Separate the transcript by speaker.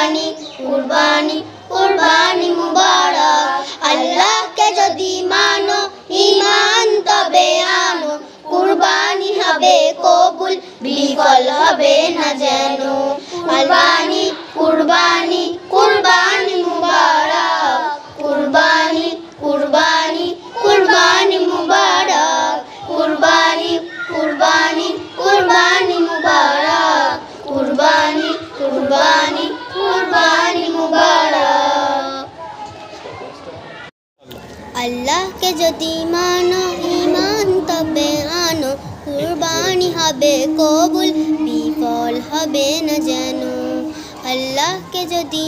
Speaker 1: কুরবানি কুরবানি কুরবানি মুবারক। আল্লাহকে যদি মানো ঈমান তবে আনো, কুরবানি হবে কবুল বিফল হবে না যেন। কুরবানি কুরবানি কুরবানি মুবারক, কুরবানি কুরবানি কুরবানি মুবারক, কুরবানি কুরবানি কুরবানি মুবারক, কুরবানি কুরবানি কুরবানি মুবারক। আল্লাহকে যদি মানো ঈমান তবে আনো, কুরবানি হবে কবুল বিফল হবে না যেন। আল্লাহকে যদি